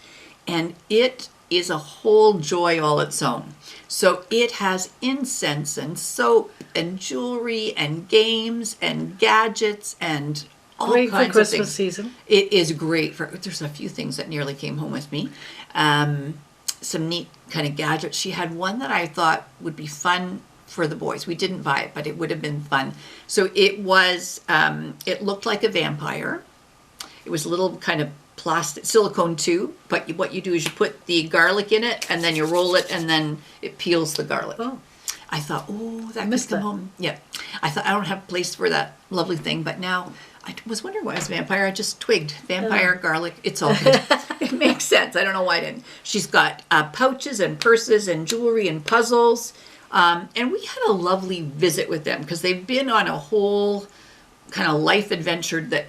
and it is a whole joy all its own. So it has incense and soap and jewelry and games and gadgets and all Great kinds for Christmas of things. season. It is great for. There's a few things that nearly came home with me. Some neat kind of gadgets. She had one that I thought would be fun for the boys. We didn't buy it, but it would have been fun. So it was. It looked like a vampire. It was a little kind of plastic silicone tube, but what you do is you put the garlic in it, and then you roll it, and then it peels the garlic. Oh. I thought, that missed could come that. home. Yeah. I thought I don't have a place for that lovely thing, but now I was wondering why it was vampire. I just twigged. Vampire, garlic, it's all good. It makes sense. I don't know why I didn't. She's got pouches and purses and jewelry and puzzles. And we had a lovely visit with them because they've been on a whole kind of life adventure that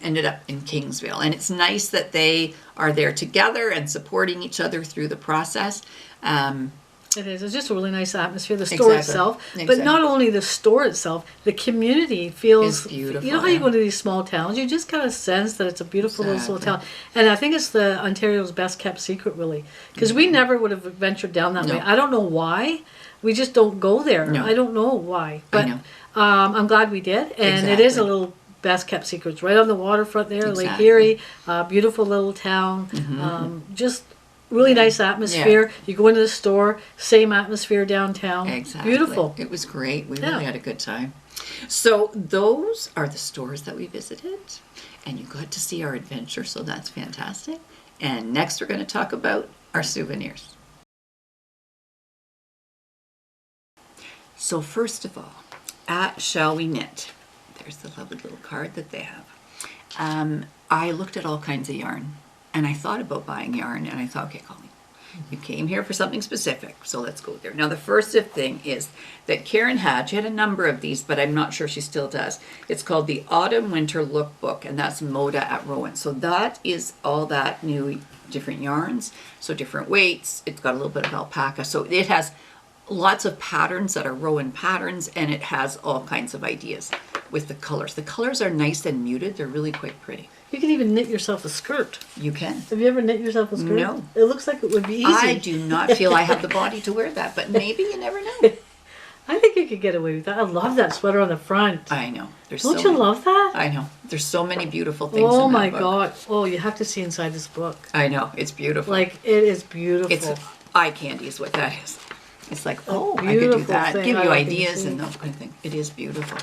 ended up in Kingsville. And it's nice that they are there together and supporting each other through the process. It is. It's just a really nice atmosphere. The store Exactly. itself, but Exactly. not only the store itself, the community feels It's beautiful, You know how you yeah. go to these small towns, you just kind of sense that it's a beautiful little small Exactly. town. And I think it's the Ontario's best kept secret, really, because we never would have ventured down that No. way. I don't know why. We just don't go there. No. I don't know why, but I know. I'm glad we did, and it is a Exactly. little best kept secrets right on the waterfront there, Lake Exactly. Erie, beautiful little town, just. Really nice atmosphere. You go into the store, same atmosphere downtown. Exactly. Beautiful. It was great. We Yeah. really had a good time. So those are the stores that we visited, and you got to see our adventure, so that's fantastic. And next we're going to talk about our souvenirs. So first of all, at Shall We Knit, there's the lovely little card that they have. I looked at all kinds of yarn, and I thought about buying yarn, and I thought, okay, Colleen, you came here for something specific, so let's go there. Now, the first thing is that Karen she had a number of these, but I'm not sure she still does. It's called the Autumn Winter Lookbook, and that's Moda at Rowan. So that is all that new different yarns, so different weights. It's got a little bit of alpaca. So it has lots of patterns that are Rowan patterns, and it has all kinds of ideas with the colors. The colors are nice and muted. They're really quite pretty. You can even knit yourself a skirt. You can. Have you ever knit yourself a skirt? No. It looks like it would be easy. I do not feel I have the body to wear that, but maybe you never know. I think you could get away with that. I love that sweater on the front. I know. There's Don't so you many, love that? I know. There's so many beautiful things Oh in that my book. God. Oh, you have to see inside this book. I know. It's beautiful. Like, it is beautiful. It's eye candy is what that is. It's like, oh, I could do beautiful that. thing. Give I you like ideas it. and those kind of things. It is beautiful.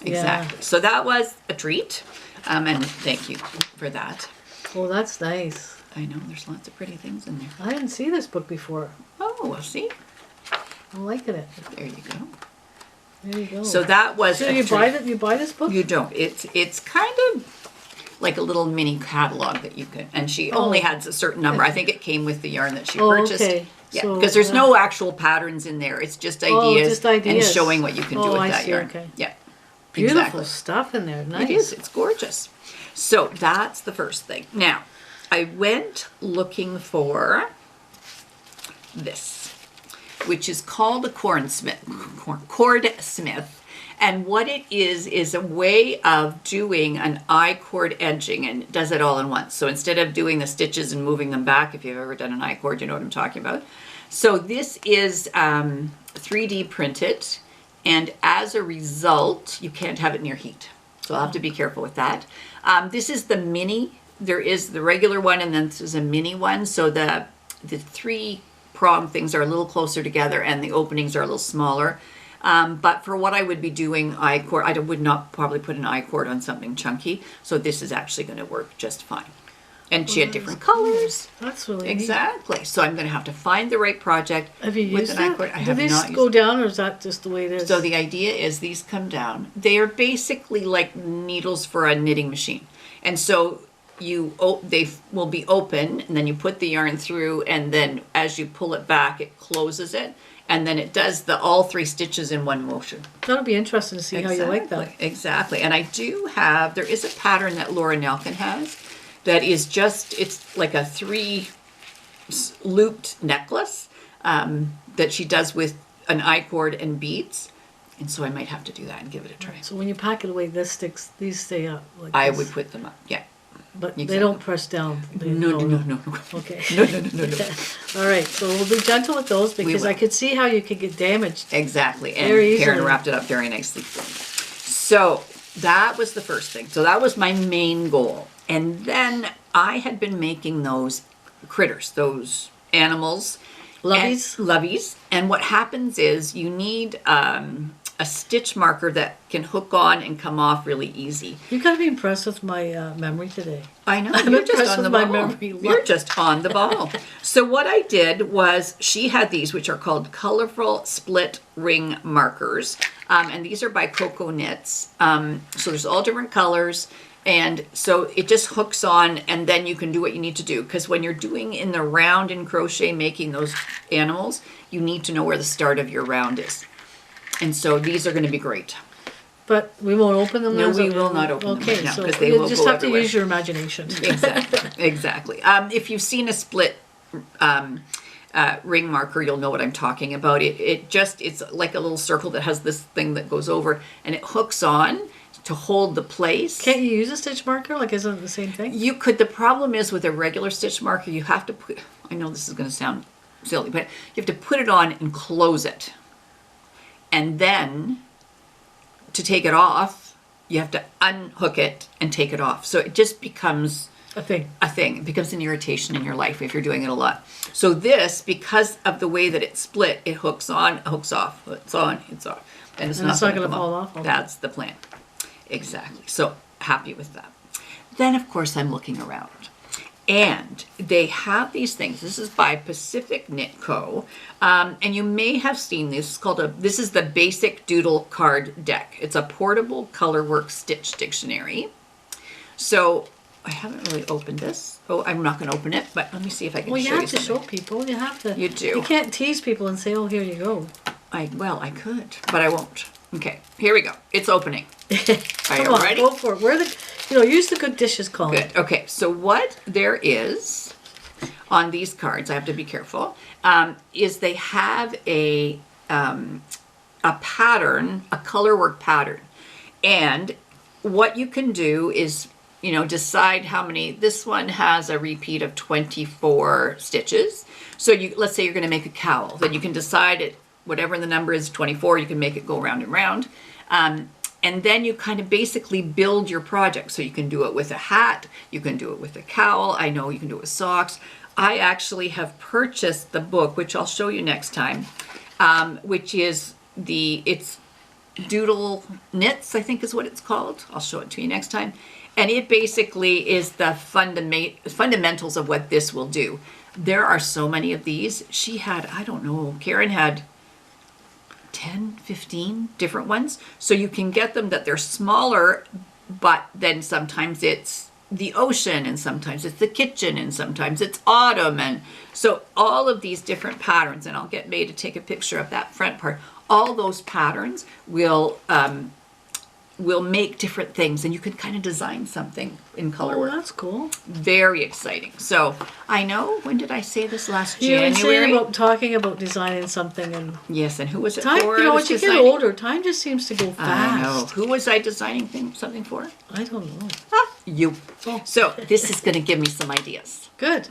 Yeah. Exactly. So that was a treat. And thank you for that. Oh, that's nice. I know. There's lots of pretty things in there. I didn't see this book before. Oh, well, see? I'm liking it. There you go. There you go. So that was So a you treat. buy that? You buy this book? You don't. It's kind of like a little mini catalog that you can. And she only had a certain number. I think it came with the yarn that she purchased. Okay. Yeah, So, because there's no actual patterns in there. It's just ideas, just ideas. and showing what you can do with I that see, yarn. okay. Yeah, Beautiful exactly. stuff in there. Nice. It is. It's gorgeous. So that's the first thing. Now, I went looking for this, which is called a cord smith. And what it is a way of doing an I-cord edging, and it does it all in once. So instead of doing the stitches and moving them back, if you've ever done an I-cord, you know what I'm talking about. So this is 3D printed, and as a result, you can't have it near heat. So I'll have to be careful with that. This is the mini. There is the regular one, and then this is a mini one. So the three prong things are a little closer together, and the openings are a little smaller. But for what I would be doing I-cord, I would not probably put an I-cord on something chunky. So this is actually going to work just fine. And she had different colors. That's really Exactly. So I'm going to have to find the right project neat. Have you with used an that? I-cord. I Do have these not go used down, or is that just the way it is? So the idea is these come down. They are basically like needles for a knitting machine. And so they will be open, and then you put the yarn through, and then as you pull it back, it closes it. And then it does all three stitches in one motion. That'll be interesting to see how you like that. Exactly. And I do have, there is a pattern that Laura Nelkin has that is just, it's like a 3 looped necklace that she does with an I-cord and beads. And so I might have to do that and give it a try. So when you pack it away, these stay up. Like I this. would put them up, yeah. But exactly. they don't press down. No. Okay. No. All right. So we'll be gentle with those because will. I could see how you could get damaged. Exactly. And Very Karen easily. wrapped it up very nicely for me. So that was the first thing. So that was my main goal. And then I had been making those critters, those animals. Loveys? Loveys. And what happens is you need a stitch marker that can hook on and come off really easy. You've got to be impressed with my memory today. I know. I'm You're just impressed on the with my ball. memory. You're just on the ball. So what I did was she had these, which are called colorful split ring markers. And these are by Coco Knits. So there's all different colors. And so it just hooks on, and then you can do what you need to do. Because when you're doing in the round in crochet, making those animals, you need to know where the start of your round is. And so these are going to be great. But we won't open them. No, now, we so- will not open them Okay, now, so 'cause they you will just go have everywhere. to use your imagination. Exactly. If you've seen a split ring marker, you'll know what I'm talking about. It's like a little circle that has this thing that goes over, and it hooks on to hold the place. Can't you use a stitch marker? Like, isn't it the same thing? You could. The problem is with a regular stitch marker, you have to put, I know this is going to sound silly, but you have to put it on and close it. And then to take it off, you have to unhook it and take it off. So it just becomes A thing. It becomes an irritation in your life if you're doing it a lot. So this, because of the way that it's split, it hooks on, hooks off, hooks on, it's off. And it's not going to fall off? Okay. That's the plan. Exactly. So happy with that. Then, of course, I'm looking around. And they have these things. This is by Pacific Knit Co. And you may have seen this. This is the Basic Doodle Card Deck. It's a portable colorwork stitch dictionary. So I haven't really opened this. Oh, I'm not going to open it, but let me see if I can Well, show you you have to something. show people. You have to. You do. You can't tease people and say, "Oh, here you go." I could, but I won't. Okay, here we go. It's opening. Are Come you on, ready? go for it. Use the good dishes, Colin. Good. Okay, so what there is on these cards, I have to be careful, is they have a pattern, a colorwork pattern. And what you can do is decide how many. This one has a repeat of 24 stitches. So let's say you're going to make a cowl. Then you can decide it, whatever the number is, 24, you can make it go round and round. And then you kind of basically build your project. So you can do it with a hat, you can do it with a cowl. I know you can do it with socks. I actually have purchased the book, which I'll show you next time, which is it's Doodle Knits, I think is what it's called. I'll show it to you next time. And it basically is the fundamentals of what this will do. There are so many of these. She had, I don't know, Karen had 10, 15 different ones. So you can get them that they're smaller, but then sometimes it's the ocean, and sometimes it's the kitchen, and sometimes it's autumn. And so all of these different patterns, and I'll get May to take a picture of that front part. All those patterns will make different things, and you can kind of design something in color work. That's cool. Very exciting. So I know, when did I say this last You were January? saying about talking about designing something, and Yes, and who was it time, for? once you get older, time just seems to go fast. I know. Who was I designing something for? I don't know. You. Oh. So this is going to give me some ideas. Good.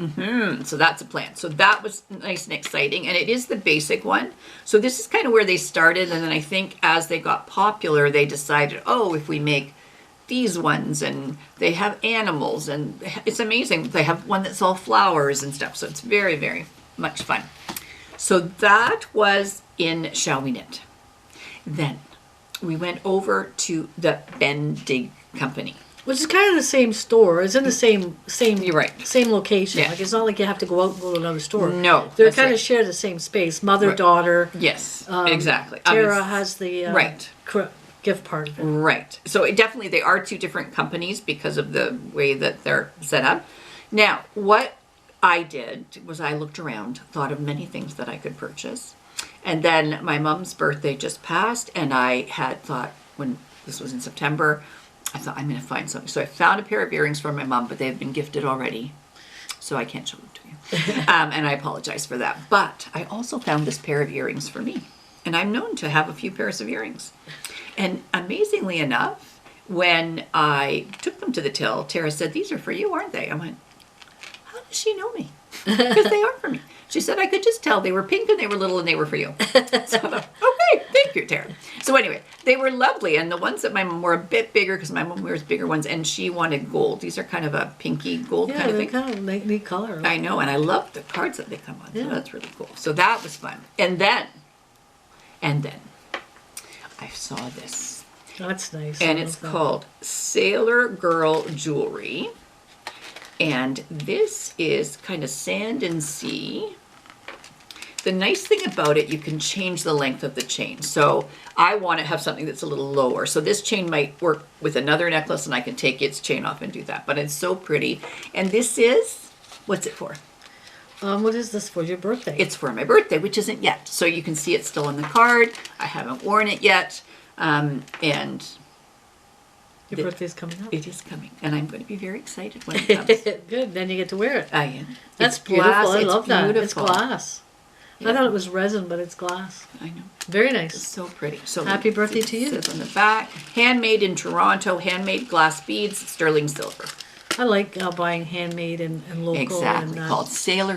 So that's a plan. So that was nice and exciting, and it is the basic one. So this is kind of where they started, and then I think as they got popular, they decided, oh, if we make these ones, and they have animals, and it's amazing. They have one that's all flowers and stuff. So it's very, very much fun. So that was in Shall We Knit. Then we went over to the Bendig Company. Which is kind of the same store. It's in the same. You're right. Same location. Yeah. Like, it's not like you have to go out and go to another store. No, They that's kind right. of share the same space. Mother, Right. daughter. Yes, exactly. Tara has the right. Gift part of it. Right. So definitely they are two different companies because of the way that they're set up. Now, what I did was I looked around, thought of many things that I could purchase. And then my mom's birthday just passed, and I had thought, when this was in September, I thought, I'm going to find something. So I found a pair of earrings for my mom, but they have been gifted already. So I can't show them to you. And I apologize for that. But I also found this pair of earrings for me. And I'm known to have a few pairs of earrings. And amazingly enough, when I took them to the till, Tara said, these are for you, aren't they? I went, how does she know me? Because they are for me. She said, I could just tell they were pink and they were little and they were for you. So I thought, okay, thank you, Tara. So anyway, they were lovely. And the ones that my mom were a bit bigger, because my mom wears bigger ones, and she wanted gold. These are kind of a pinky gold kind of thing. Yeah, they're kind of neat color. I know, and I love the cards that they come on. Yeah. So that's really cool. So that was fun. And then I saw this. That's nice. And it's called Sailor Girl Jewelry. And this is kind of sand and sea. The nice thing about it, you can change the length of the chain. So I want to have something that's a little lower. So this chain might work with another necklace, and I can take its chain off and do that. But it's so pretty. And this is, what's it for? What is this for? Your birthday? It's for my birthday, which isn't yet. So you can see it's still on the card. I haven't worn it yet. And Your birthday's coming up. it is coming. And I'm going to be very excited when it comes. Good. Then you get to wear it. I am. That's It's beautiful. glass. I It's love that. It's beautiful. glass. Yeah. I thought it was resin, but it's glass. I know. Very It's nice. so pretty. So Happy birthday to you. It says on the back, handmade in Toronto, handmade glass beads, sterling silver. I like buying handmade and local. Exactly. And, Called Sailor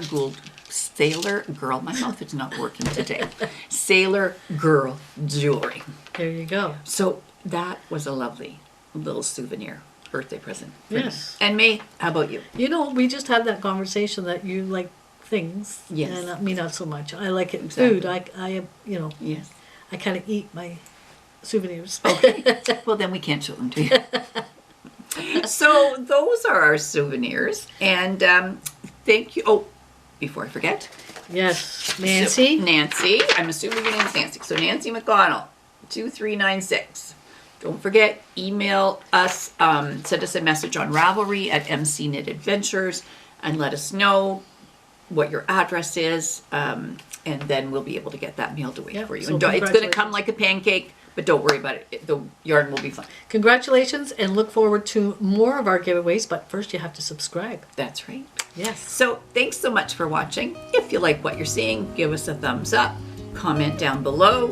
Girl. My mouth is not working today. Sailor Girl Jewelry. There you go. So that was a lovely little souvenir birthday present. For Yes. Me. And May, how about you? You know, we just had that conversation that you like things. Yes. And me not so much. I like it. Exactly. Food. I Yes. I kind of eat my souvenirs. Okay. Well, then we can't show them to you. So those are our souvenirs. And thank you. Oh, before I forget. Yes. Nancy. So, Nancy. I'm assuming your name is Nancy. So Nancy McConnell, 2396. Don't forget, email us, send us a message on Ravelry at MC Knit Adventures, and let us know what your address is, and then we'll be able to get that mailed away Yep, for you. so And it's going to congratulations. come like a pancake, but don't worry about it. The yarn will be fine. Congratulations, and look forward to more of our giveaways. But first, you have to subscribe. That's right. Yes. So thanks so much for watching. If you like what you're seeing, give us a thumbs up, comment down below,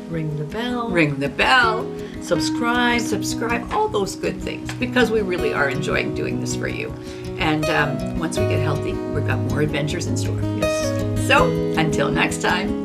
Ring the bell. ring the bell, subscribe. all those good things, because we really are enjoying doing this for you. And once we get healthy, we've got more adventures in store. Yes. So until next time.